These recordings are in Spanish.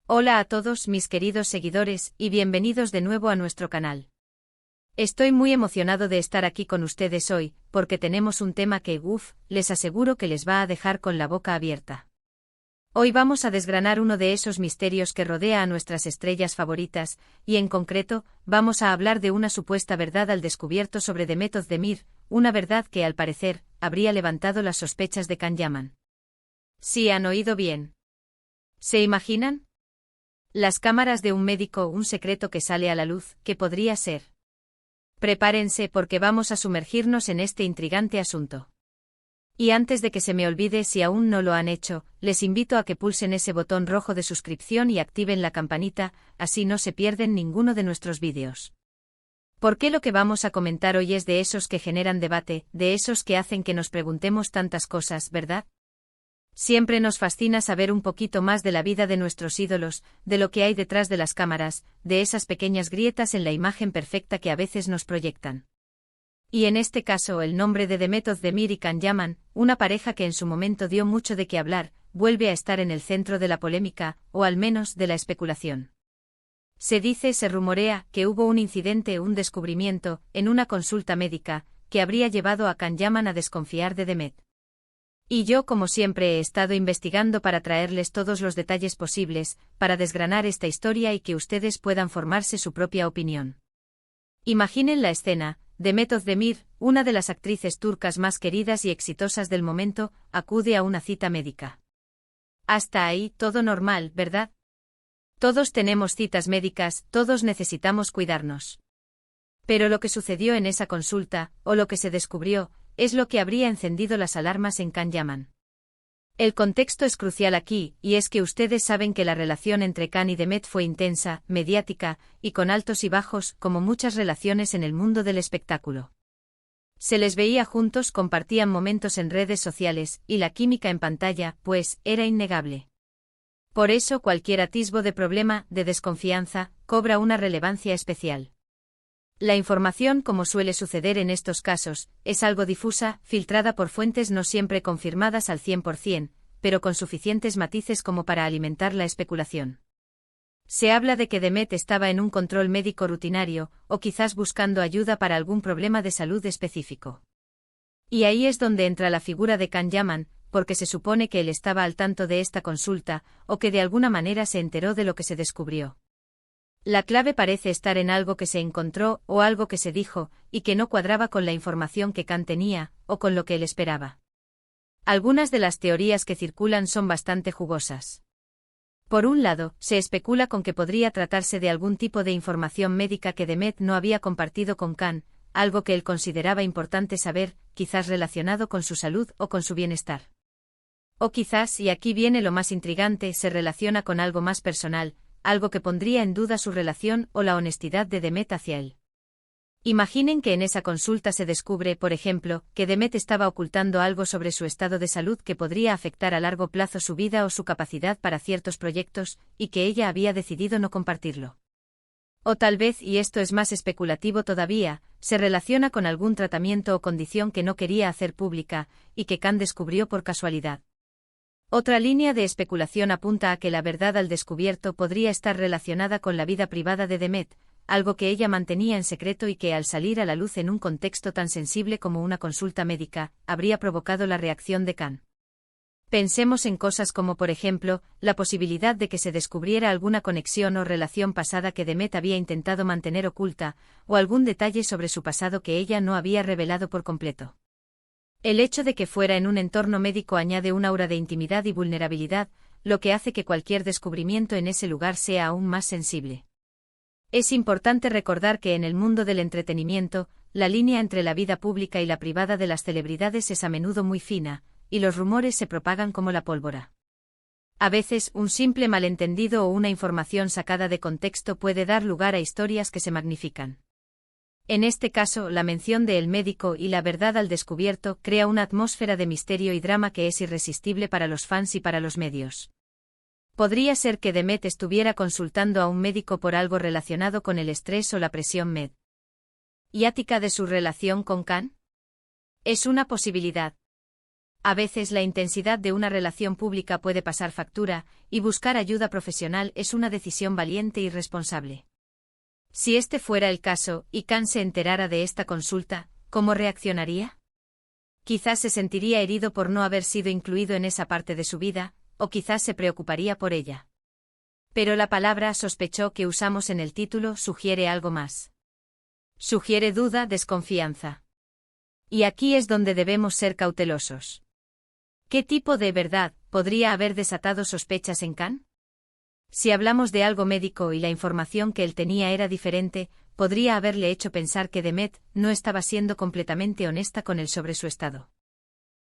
Hola a todos mis queridos seguidores y bienvenidos de nuevo a nuestro canal. Estoy muy emocionado de estar aquí con ustedes hoy, porque tenemos un tema que, les aseguro que les va a dejar con la boca abierta. Hoy vamos a desgranar uno de esos misterios que rodea a nuestras estrellas favoritas, y en concreto, vamos a hablar de una supuesta verdad al descubierto sobre Demet Özdemir, una verdad que al parecer, habría levantado las sospechas de Can Yaman. ¿Sí han oído bien? ¿Se imaginan? Las cámaras de un médico, un secreto que sale a la luz, ¿qué podría ser? Prepárense porque vamos a sumergirnos en este intrigante asunto. Y antes de que se me olvide, si aún no lo han hecho, les invito a que pulsen ese botón rojo de suscripción y activen la campanita, así no se pierden ninguno de nuestros vídeos. Porque lo que vamos a comentar hoy es de esos que generan debate, de esos que hacen que nos preguntemos tantas cosas, ¿verdad? Siempre nos fascina saber un poquito más de la vida de nuestros ídolos, de lo que hay detrás de las cámaras, de esas pequeñas grietas en la imagen perfecta que a veces nos proyectan. Y en este caso el nombre de Demet Özdemir y Can Yaman, una pareja que en su momento dio mucho de qué hablar, vuelve a estar en el centro de la polémica, o al menos de la especulación. Se rumorea, que hubo un incidente, un descubrimiento, en una consulta médica, que habría llevado a Can Yaman a desconfiar de Demet. Y yo, como siempre, he estado investigando para traerles todos los detalles posibles, para desgranar esta historia y que ustedes puedan formarse su propia opinión. Imaginen la escena: Demet Özdemir, una de las actrices turcas más queridas y exitosas del momento, acude a una cita médica. Hasta ahí, todo normal, ¿verdad? Todos tenemos citas médicas, todos necesitamos cuidarnos. Pero lo que sucedió en esa consulta, o lo que se descubrió, es lo que habría encendido las alarmas en Can Yaman. El contexto es crucial aquí, y es que ustedes saben que la relación entre Can y Demet fue intensa, mediática, y con altos y bajos, como muchas relaciones en el mundo del espectáculo. Se les veía juntos, compartían momentos en redes sociales, y la química en pantalla, pues, era innegable. Por eso cualquier atisbo de problema, de desconfianza, cobra una relevancia especial. La información, como suele suceder en estos casos, es algo difusa, filtrada por fuentes no siempre confirmadas al 100%, pero con suficientes matices como para alimentar la especulación. Se habla de que Demet estaba en un control médico rutinario, o quizás buscando ayuda para algún problema de salud específico. Y ahí es donde entra la figura de Can Yaman, porque se supone que él estaba al tanto de esta consulta, o que de alguna manera se enteró de lo que se descubrió. La clave parece estar en algo que se encontró, o algo que se dijo, y que no cuadraba con la información que Can tenía, o con lo que él esperaba. Algunas de las teorías que circulan son bastante jugosas. Por un lado, se especula con que podría tratarse de algún tipo de información médica que Demet no había compartido con Can, algo que él consideraba importante saber, quizás relacionado con su salud o con su bienestar. O quizás, y aquí viene lo más intrigante, se relaciona con algo más personal, algo que pondría en duda su relación o la honestidad de Demet hacia él. Imaginen que en esa consulta se descubre, por ejemplo, que Demet estaba ocultando algo sobre su estado de salud que podría afectar a largo plazo su vida o su capacidad para ciertos proyectos, y que ella había decidido no compartirlo. O tal vez, y esto es más especulativo todavía, se relaciona con algún tratamiento o condición que no quería hacer pública, y que Can descubrió por casualidad. Otra línea de especulación apunta a que la verdad al descubierto podría estar relacionada con la vida privada de Demet, algo que ella mantenía en secreto y que al salir a la luz en un contexto tan sensible como una consulta médica, habría provocado la reacción de Can. Pensemos en cosas como, por ejemplo, la posibilidad de que se descubriera alguna conexión o relación pasada que Demet había intentado mantener oculta, o algún detalle sobre su pasado que ella no había revelado por completo. El hecho de que fuera en un entorno médico añade un aura de intimidad y vulnerabilidad, lo que hace que cualquier descubrimiento en ese lugar sea aún más sensible. Es importante recordar que en el mundo del entretenimiento, la línea entre la vida pública y la privada de las celebridades es a menudo muy fina, y los rumores se propagan como la pólvora. A veces, un simple malentendido o una información sacada de contexto puede dar lugar a historias que se magnifican. En este caso, la mención de el médico y la verdad al descubierto crea una atmósfera de misterio y drama que es irresistible para los fans y para los medios. Podría ser que Demet estuviera consultando a un médico por algo relacionado con el estrés o la presión mediática de su relación con Can. Es una posibilidad. A veces la intensidad de una relación pública puede pasar factura, y buscar ayuda profesional es una decisión valiente y responsable. Si este fuera el caso, y Khan se enterara de esta consulta, ¿cómo reaccionaría? Quizás se sentiría herido por no haber sido incluido en esa parte de su vida, o quizás se preocuparía por ella. Pero la palabra sospechó que usamos en el título sugiere algo más. Sugiere duda, desconfianza. Y aquí es donde debemos ser cautelosos. ¿Qué tipo de verdad podría haber desatado sospechas en Khan? Si hablamos de algo médico y la información que él tenía era diferente, podría haberle hecho pensar que Demet no estaba siendo completamente honesta con él sobre su estado.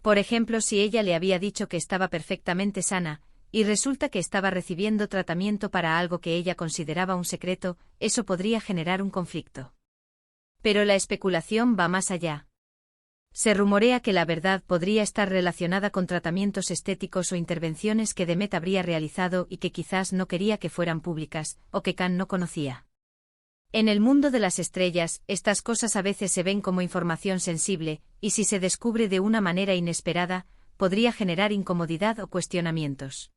Por ejemplo, si ella le había dicho que estaba perfectamente sana, y resulta que estaba recibiendo tratamiento para algo que ella consideraba un secreto, eso podría generar un conflicto. Pero la especulación va más allá. Se rumorea que la verdad podría estar relacionada con tratamientos estéticos o intervenciones que Demet habría realizado y que quizás no quería que fueran públicas, o que Khan no conocía. En el mundo de las estrellas, estas cosas a veces se ven como información sensible, y si se descubre de una manera inesperada, podría generar incomodidad o cuestionamientos.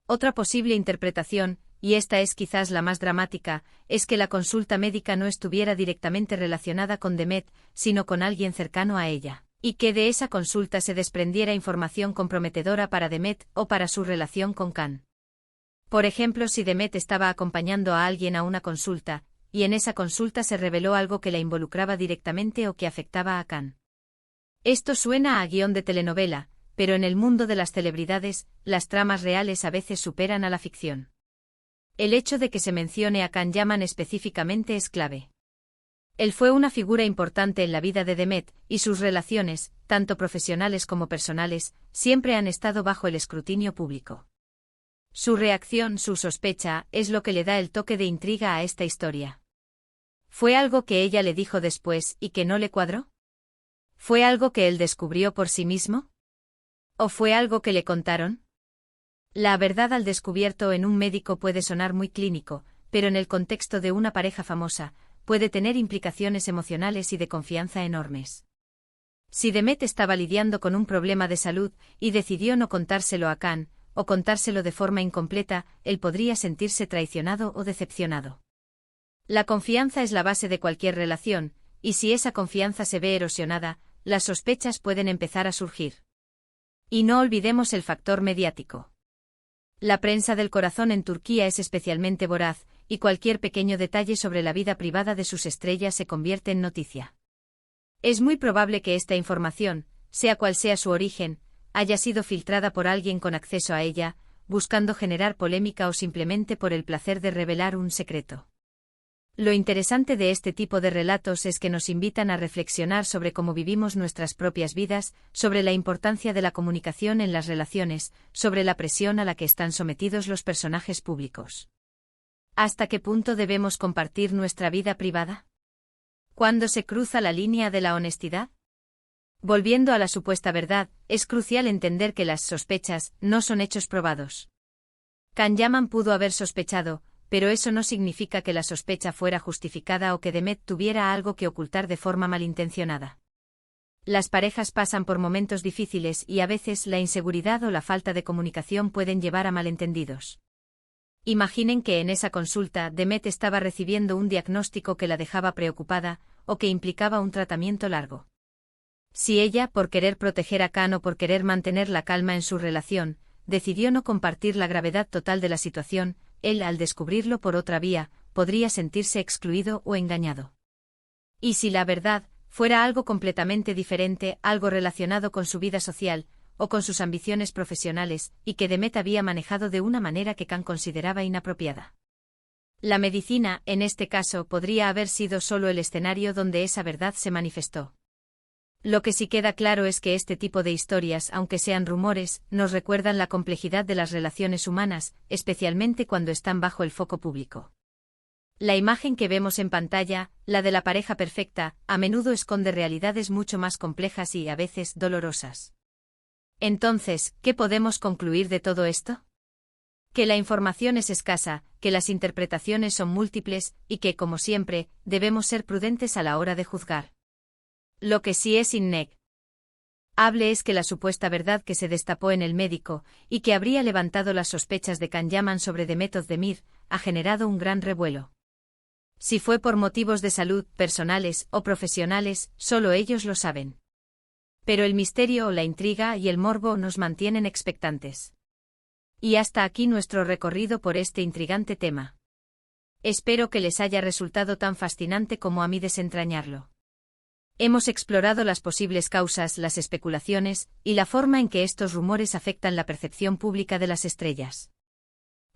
Otra posible interpretación, y esta es quizás la más dramática, es que la consulta médica no estuviera directamente relacionada con Demet, sino con alguien cercano a ella, y que de esa consulta se desprendiera información comprometedora para Demet o para su relación con Khan. Por ejemplo, si Demet estaba acompañando a alguien a una consulta, y en esa consulta se reveló algo que la involucraba directamente o que afectaba a Khan. Esto suena a guión de telenovela, pero en el mundo de las celebridades, las tramas reales a veces superan a la ficción. El hecho de que se mencione a Khan Yaman específicamente es clave. Él fue una figura importante en la vida de Demet, y sus relaciones, tanto profesionales como personales, siempre han estado bajo el escrutinio público. Su reacción, su sospecha, es lo que le da el toque de intriga a esta historia. ¿Fue algo que ella le dijo después y que no le cuadró? ¿Fue algo que él descubrió por sí mismo? ¿O fue algo que le contaron? La verdad al descubierto en un médico puede sonar muy clínico, pero en el contexto de una pareja famosa, puede tener implicaciones emocionales y de confianza enormes. Si Demet estaba lidiando con un problema de salud y decidió no contárselo a Khan, o contárselo de forma incompleta, él podría sentirse traicionado o decepcionado. La confianza es la base de cualquier relación, y si esa confianza se ve erosionada, las sospechas pueden empezar a surgir. Y no olvidemos el factor mediático. La prensa del corazón en Turquía es especialmente voraz, y cualquier pequeño detalle sobre la vida privada de sus estrellas se convierte en noticia. Es muy probable que esta información, sea cual sea su origen, haya sido filtrada por alguien con acceso a ella, buscando generar polémica o simplemente por el placer de revelar un secreto. Lo interesante de este tipo de relatos es que nos invitan a reflexionar sobre cómo vivimos nuestras propias vidas, sobre la importancia de la comunicación en las relaciones, sobre la presión a la que están sometidos los personajes públicos. ¿Hasta qué punto debemos compartir nuestra vida privada? ¿Cuándo se cruza la línea de la honestidad? Volviendo a la supuesta verdad, es crucial entender que las sospechas no son hechos probados. Khan Yaman pudo haber sospechado, pero eso no significa que la sospecha fuera justificada o que Demet tuviera algo que ocultar de forma malintencionada. Las parejas pasan por momentos difíciles y a veces la inseguridad o la falta de comunicación pueden llevar a malentendidos. Imaginen que en esa consulta Demet estaba recibiendo un diagnóstico que la dejaba preocupada, o que implicaba un tratamiento largo. Si ella, por querer proteger a Khan o por querer mantener la calma en su relación, decidió no compartir la gravedad total de la situación, él, al descubrirlo por otra vía, podría sentirse excluido o engañado. Y si la verdad fuera algo completamente diferente, algo relacionado con su vida social, o con sus ambiciones profesionales, y que Demet había manejado de una manera que Khan consideraba inapropiada. La medicina, en este caso, podría haber sido solo el escenario donde esa verdad se manifestó. Lo que sí queda claro es que este tipo de historias, aunque sean rumores, nos recuerdan la complejidad de las relaciones humanas, especialmente cuando están bajo el foco público. La imagen que vemos en pantalla, la de la pareja perfecta, a menudo esconde realidades mucho más complejas y, a veces, dolorosas. Entonces, ¿qué podemos concluir de todo esto? Que la información es escasa, que las interpretaciones son múltiples, y que, como siempre, debemos ser prudentes a la hora de juzgar. Lo que sí es innegable Hable es que la supuesta verdad que se destapó en el médico, y que habría levantado las sospechas de Can Yaman sobre Demet Özdemir, ha generado un gran revuelo. Si fue por motivos de salud, personales o profesionales, solo ellos lo saben. Pero el misterio, la intriga y el morbo nos mantienen expectantes. Y hasta aquí nuestro recorrido por este intrigante tema. Espero que les haya resultado tan fascinante como a mí desentrañarlo. Hemos explorado las posibles causas, las especulaciones, y la forma en que estos rumores afectan la percepción pública de las estrellas.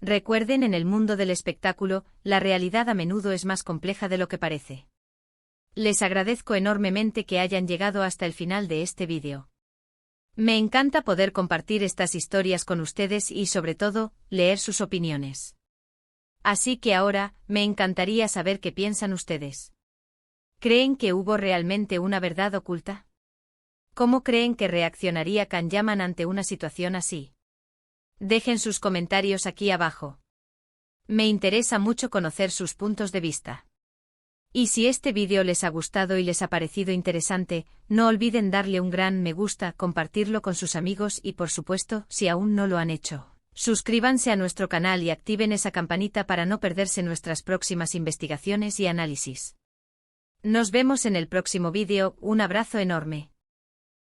Recuerden, en el mundo del espectáculo, la realidad a menudo es más compleja de lo que parece. Les agradezco enormemente que hayan llegado hasta el final de este vídeo. Me encanta poder compartir estas historias con ustedes y, sobre todo, leer sus opiniones. Así que ahora, me encantaría saber qué piensan ustedes. ¿Creen que hubo realmente una verdad oculta? ¿Cómo creen que reaccionaría Can Yaman ante una situación así? Dejen sus comentarios aquí abajo. Me interesa mucho conocer sus puntos de vista. Y si este vídeo les ha gustado y les ha parecido interesante, no olviden darle un gran me gusta, compartirlo con sus amigos y, por supuesto, si aún no lo han hecho, suscríbanse a nuestro canal y activen esa campanita para no perderse nuestras próximas investigaciones y análisis. Nos vemos en el próximo vídeo, un abrazo enorme.